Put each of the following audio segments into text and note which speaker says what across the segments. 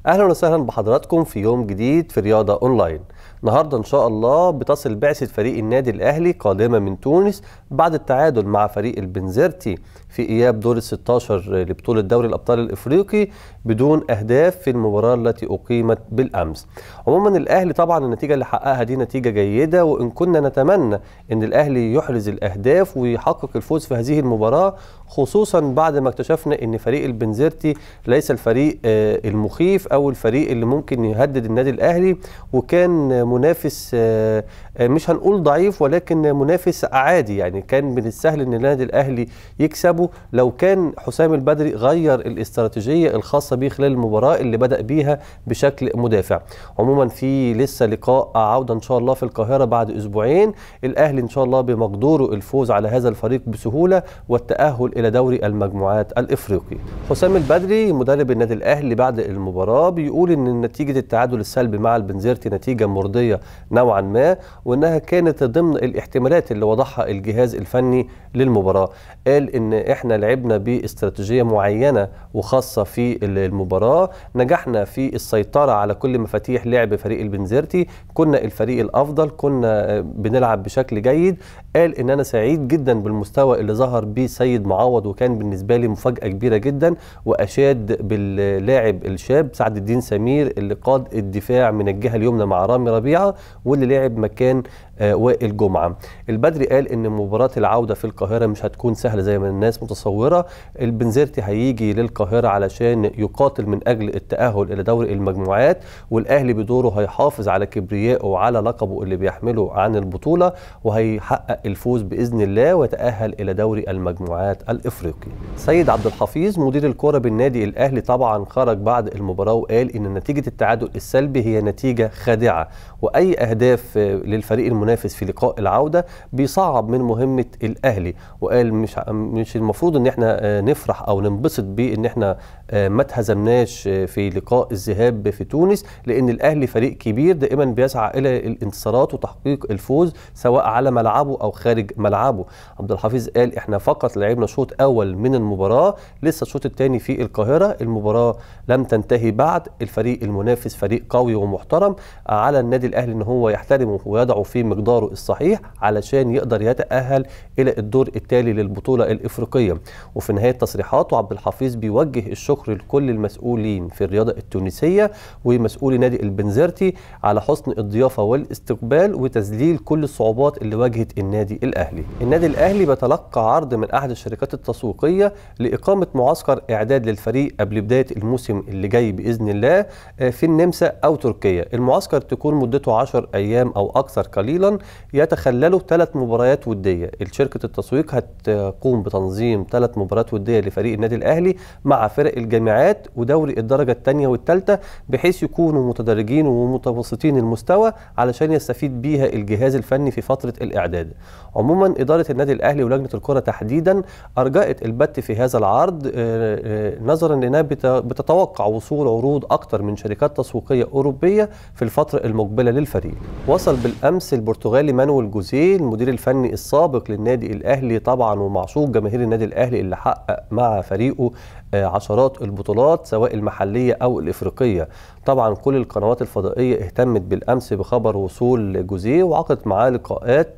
Speaker 1: أهلا وسهلا بحضراتكم في يوم جديد في رياضة أونلاين. النهارده إن شاء الله بتصل بعثة فريق النادي الأهلي قادمة من تونس بعد التعادل مع فريق البنزرتي في إياب دور ال16 لبطولة دوري الأبطال الإفريقي بدون أهداف في المباراة التي أقيمت بالأمس. عموما الأهلي طبعا النتيجة اللي حققها دي نتيجة جيدة، وإن كنا نتمنى إن الأهلي يحرز الأهداف ويحقق الفوز في هذه المباراة، خصوصا بعد ما اكتشفنا إن فريق البنزرتي ليس الفريق المخيف أو الفريق اللي ممكن يهدد النادي الأهلي، وكان منافس مش هنقول ضعيف ولكن منافس عادي. يعني كان من السهل ان النادي الاهلي يكسبه لو كان حسام البدري غير الاستراتيجيه الخاصه به خلال المباراه اللي بدا بيها بشكل مدافع. عموما في لسه لقاء عوده ان شاء الله في القاهره بعد اسبوعين، الاهلي ان شاء الله بمقدوره الفوز على هذا الفريق بسهوله والتاهل الى دوري المجموعات الافريقي. حسام البدري مدرب النادي الاهلي بعد المباراه بيقول ان نتيجه التعادل السلبي مع البنزرتي نتيجه مرضيه نوعا ما، وانها كانت ضمن الاحتمالات اللي وضعها الجهاز الفني للمباراه. قال ان احنا لعبنا باستراتيجيه معينه وخاصه في المباراه، نجحنا في السيطره على كل مفاتيح لعب فريق البنزرتي، كنا الفريق الافضل، كنا بنلعب بشكل جيد. قال ان انا سعيد جدا بالمستوى اللي ظهر بيه سيد معوض، وكان بالنسبه لي مفاجاه كبيره جدا، واشاد باللاعب الشاب سعد الدين سمير اللي قاد الدفاع من الجهه اليمنى مع رامي ربيعه واللي لعب مكان وائل جمعه. البدري قال ان مباراه العوده في القاهره مش هتكون سهله زي ما الناس متصوره، البنزرتي هيجي للقاهره علشان يقاتل من اجل التاهل الى دوري المجموعات، والاهلي بدوره هيحافظ على كبريائه وعلى لقبه اللي بيحمله عن البطوله، وهيحقق الفوز باذن الله ويتاهل الى دوري المجموعات الافريقي. سيد عبد الحفيظ مدير الكره بالنادي الاهلي طبعا خرج بعد المباراه وقال ان نتيجه التعادل السلبي هي نتيجه خادعه، واي اهداف للفريق المنافس في لقاء العوده بيصعب من مهمه الاهلي. وقال مش المفروض ان احنا نفرح او ننبسط بان احنا ما اتهزمناش في لقاء الذهاب في تونس، لان الاهلي فريق كبير دائما بيسعى الى الانتصارات وتحقيق الفوز سواء على ملعبه او خارج ملعبه. عبد الحفيظ قال احنا فقط لعبنا شوط اول من المباراه، لسه الشوط الثاني في القاهره، المباراه لم تنتهي بعد، الفريق المنافس فريق قوي ومحترم، على النادي الاهلي ان هو يحترمه ويضعه في مقداره الصحيح علشان يقدر يتاهل الى الدور التالي للبطوله الافريقيه. وفي نهايه تصريحاته عبد الحفيظ بيوجه الشكر لكل المسؤولين في الرياضه التونسيه ومسؤولي نادي البنزرتي على حسن الضيافه والاستقبال وتذليل كل الصعوبات اللي واجهت النادي الاهلي. النادي الاهلي بيتلقى عرض من احد الشركات التسويقيه لاقامه معسكر اعداد للفريق قبل بدايه الموسم اللي جاي باذن الله في النمسا او تركيا. المعسكر تكون مدته 10 ايام او اكثر قليلا، يتخلله 3 مباريات وديه. شركه التسويق هتقوم بتنظيم 3 مباريات وديه لفريق النادي الاهلي مع فرق الجامعات ودوري الدرجه الثانيه والثالثه، بحيث يكونوا متدرجين ومتوسطين المستوى علشان يستفيد بيها الجهاز الفني في فتره الاعداد. عموما اداره النادي الاهلي ولجنه الكره تحديدا ارجأت البت في هذا العرض نظرا لانها بتتوقع وصول عروض اكثر من شركات تسويقيه اوروبيه في الفتره المقبله للفريق. وصل بالامس البرتغالي مانويل جوزيه المدير الفني السابق للنادي الاهلي طبعا ومعشوق جماهير النادي الاهلي اللي حقق مع فريقه عشرات البطولات سواء المحليه او الافريقيه. طبعا كل القنوات الفضائيه اهتمت بالامس بخبر وصول جوزيه وعقدت معاه لقاءات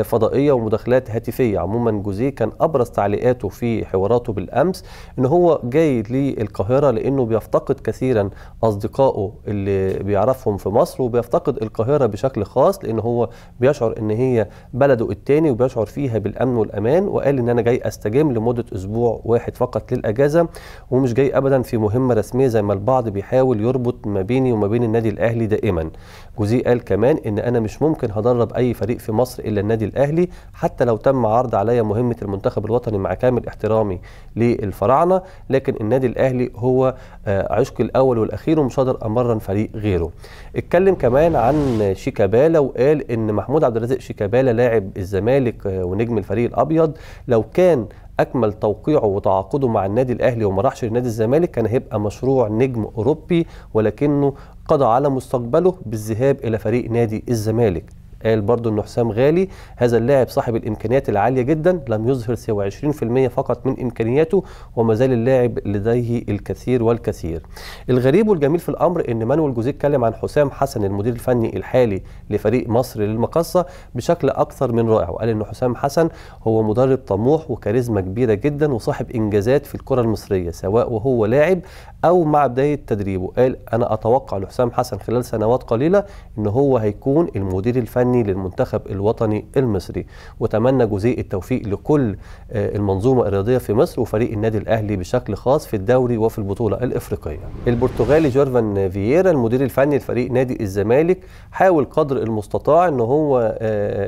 Speaker 1: فضائيه ومداخلات هاتفيه. عموما جوزيه كان ابرز تعليقاته في حواراته بالامس ان هو جاي للقاهره لانه بيفتقد كثيرا اصدقائه اللي بيعرفهم في مصر، وبيفتقد القاهره بشكل خاص لان هو بيشعر ان هي بلده الثاني وبيشعر فيها بالامن والامان. وقال ان انا جاي استجم لمده اسبوع واحد فقط للاجازه، ومش جاي ابدا في مهمه رسميه زي ما البعض بيحاول يربط ما بيني وما بين النادي الاهلي دائما. جوزيه قال كمان ان انا مش ممكن هدرب اي فريق في مصر الا النادي الاهلي، حتى لو تم عرض عليا مهمه المنتخب الوطني مع كامل احترامي للفراعنه، لكن النادي الاهلي هو عشقي الاول والاخير ومش هقدر امرن فريق غيره. اتكلم كمان عن شيكابالا وقال ان محمود عبد الرازق شيكابالا لاعب الزمالك ونجم الفريق الابيض لو كان اكمل توقيعه وتعاقده مع النادي الاهلي وما راحش لنادي الزمالك كان هيبقى مشروع نجم اوروبي، ولكنه قضى على مستقبله بالذهاب الى فريق نادي الزمالك. قال برضو ان حسام غالي هذا اللاعب صاحب الامكانيات العاليه جدا، لم يظهر سوى 20% فقط من امكانياته، وما زال اللاعب لديه الكثير والكثير. الغريب والجميل في الامر ان مانويل جوزيه اتكلم عن حسام حسن المدير الفني الحالي لفريق مصر للمقصه بشكل اكثر من رائع، وقال ان حسام حسن هو مدرب طموح وكاريزما كبيره جدا وصاحب انجازات في الكره المصريه سواء وهو لاعب او مع بدايه تدريبه. قال انا اتوقع لحسام حسن خلال سنوات قليله ان هو هيكون المدير الفني للمنتخب الوطني المصري، وتمنى جوزيه التوفيق لكل المنظومه الرياضيه في مصر وفريق النادي الاهلي بشكل خاص في الدوري وفي البطوله الافريقيه. البرتغالي جيرفان فييرا المدير الفني لفريق نادي الزمالك حاول قدر المستطاع ان هو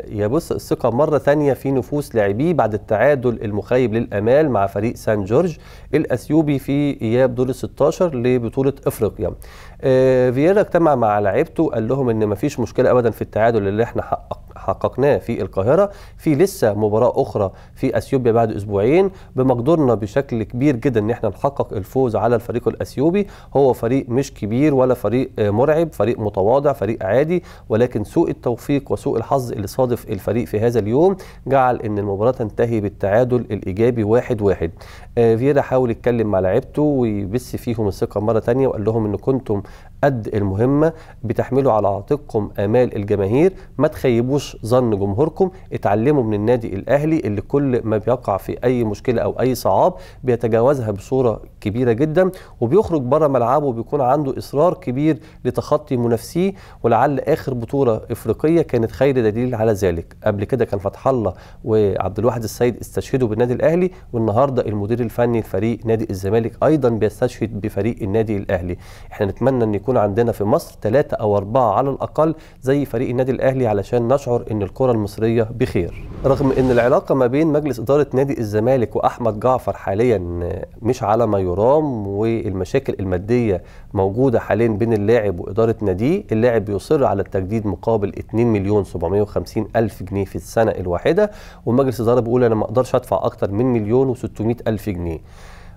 Speaker 1: يبث الثقه مره ثانيه في نفوس لاعبيه بعد التعادل المخيب للامال مع فريق سان جورج الاثيوبي في اياب دور ال 16 لبطوله افريقيا. فييرا اجتمع مع لاعيبته قال لهم ان مفيش مشكله ابدا في التعادل اللي احنا حققناه في القاهره، في لسه مباراه اخرى في اثيوبيا بعد اسبوعين، بمقدورنا بشكل كبير جدا ان احنا نحقق الفوز على الفريق الاثيوبي. هو فريق مش كبير ولا فريق مرعب، فريق متواضع، فريق عادي، ولكن سوء التوفيق وسوء الحظ اللي صادف الفريق في هذا اليوم جعل ان المباراه تنتهي بالتعادل الايجابي 1-1. فييرا حاول يتكلم مع لاعيبته ويبث فيهم الثقه مره ثانيه وقال لهم ان كنتم قد المهمه، بتحملوا على عاتقكم امال الجماهير، ما تخيبوش ظن جمهوركم، اتعلموا من النادي الاهلي اللي كل ما بيقع في اي مشكله او اي صعاب بيتجاوزها بصوره كبيره جدا وبيخرج بره ملعبه وبيكون عنده اصرار كبير لتخطي منافسيه، ولعل اخر بطوله افريقيه كانت خير دليل على ذلك. قبل كده كان فتح الله وعبد الواحد السيد استشهدوا بالنادي الاهلي، والنهارده المدير الفني لفريق نادي الزمالك ايضا بيستشهد بفريق النادي الاهلي. احنا نتمنى ان يكون عندنا في مصر 3 أو 4 على الأقل زي فريق النادي الأهلي علشان نشعر إن الكرة المصرية بخير. رغم إن العلاقة ما بين مجلس إدارة نادي الزمالك وأحمد جعفر حاليا مش على ما يرام، والمشاكل المادية موجودة حاليا بين اللاعب وإدارة ناديه، اللاعب بيصر على التجديد مقابل 2,750,000 جنيه في السنة الواحدة، ومجلس الإدارة بيقول أنا ما أقدرش أدفع أكتر من 1,600,000 جنيه.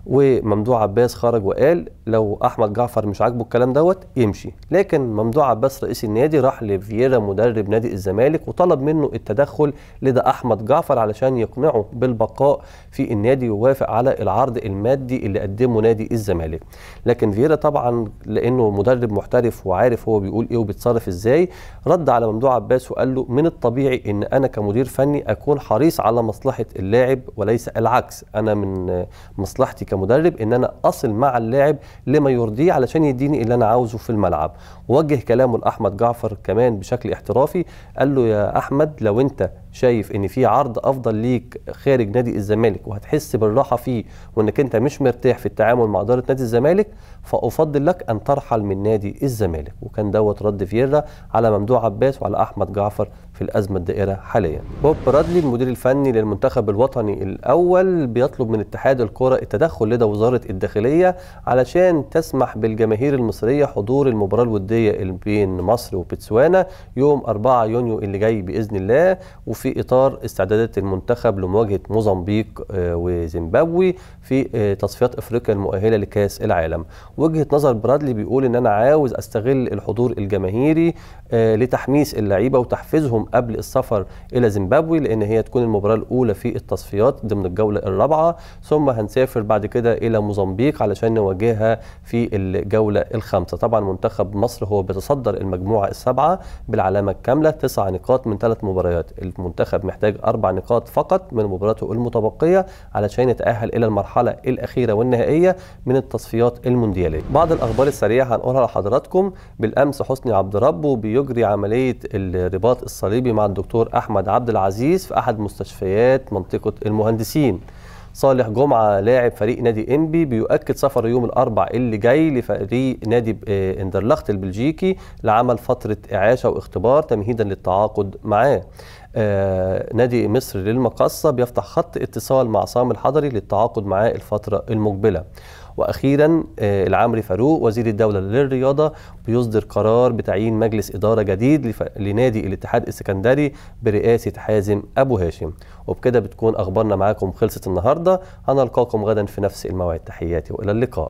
Speaker 1: وممدوح عباس خرج وقال لو احمد جعفر مش عاجبه الكلام دوت يمشي، لكن ممدوح عباس رئيس النادي راح لفييرا مدرب نادي الزمالك وطلب منه التدخل لدى احمد جعفر علشان يقنعه بالبقاء في النادي ويوافق على العرض المادي اللي قدمه نادي الزمالك. لكن فييرا طبعا لانه مدرب محترف وعارف هو بيقول ايه وبيتصرف ازاي، رد على ممدوح عباس وقال له من الطبيعي ان انا كمدير فني اكون حريص على مصلحه اللاعب وليس العكس، انا من مصلحتي كمدرب ان انا اصل مع اللاعب لما يرضيه علشان يديني اللي انا عاوزه في الملعب. ووجه كلامه لاحمد جعفر كمان بشكل احترافي، قال له يا احمد لو انت شايف ان في عرض افضل ليك خارج نادي الزمالك وهتحس بالراحه فيه وانك انت مش مرتاح في التعامل مع اداره نادي الزمالك، فافضل لك ان ترحل من نادي الزمالك. وكان دوت رد فييرا على ممدوح عباس وعلى احمد جعفر في الازمه الدائره حاليا. بوب برادلي المدير الفني للمنتخب الوطني الاول بيطلب من اتحاد الكره التدخل لدى وزاره الداخليه علشان تسمح بالجماهير المصريه حضور المباراه الوديه بين مصر وبتسوانا يوم 4 يونيو اللي جاي باذن الله، وفي اطار استعدادات المنتخب لمواجهه موزمبيق وزيمبابوي في تصفيات افريقيا المؤهله لكاس العالم. وجهه نظر برادلي بيقول ان انا عاوز استغل الحضور الجماهيري لتحميس اللعيبه وتحفيزهم قبل السفر الى زيمبابوي، لان هي تكون المباراه الاولى في التصفيات ضمن الجوله الرابعه، ثم هنسافر بعد كده الى موزمبيق علشان نواجهها في الجوله الخامسه. طبعا منتخب مصر هو بيتصدر المجموعه السبعه بالعلامه الكامله 9 نقاط من 3 مباريات، المنتخب محتاج 4 نقاط فقط من مباراته المتبقيه علشان يتاهل الى المرحله الاخيره والنهائيه من التصفيات الموندياليه. بعض الاخبار السريعه هنقولها لحضراتكم. بالامس حسني عبد ربه بيجري عمليه الرباط الصليبي مع الدكتور احمد عبد العزيز في احد مستشفيات منطقه المهندسين. صالح جمعه لاعب فريق نادي انبي بيؤكد سفر يوم الاربعاء اللي جاي لفريق نادي اندرلخت البلجيكي لعمل فتره اعاشه واختبار تمهيدا للتعاقد معاه. نادي مصر للمقصه بيفتح خط اتصال مع عصام الحضري للتعاقد معاه الفتره المقبله. واخيرا العمري فاروق وزير الدوله للرياضه بيصدر قرار بتعيين مجلس اداره جديد لنادي الاتحاد السكندري برئاسه حازم ابو هاشم. وبكده بتكون اخبارنا معاكم خلصت النهارده، هنلقاكم غدا في نفس الموعد. تحياتي والى اللقاء.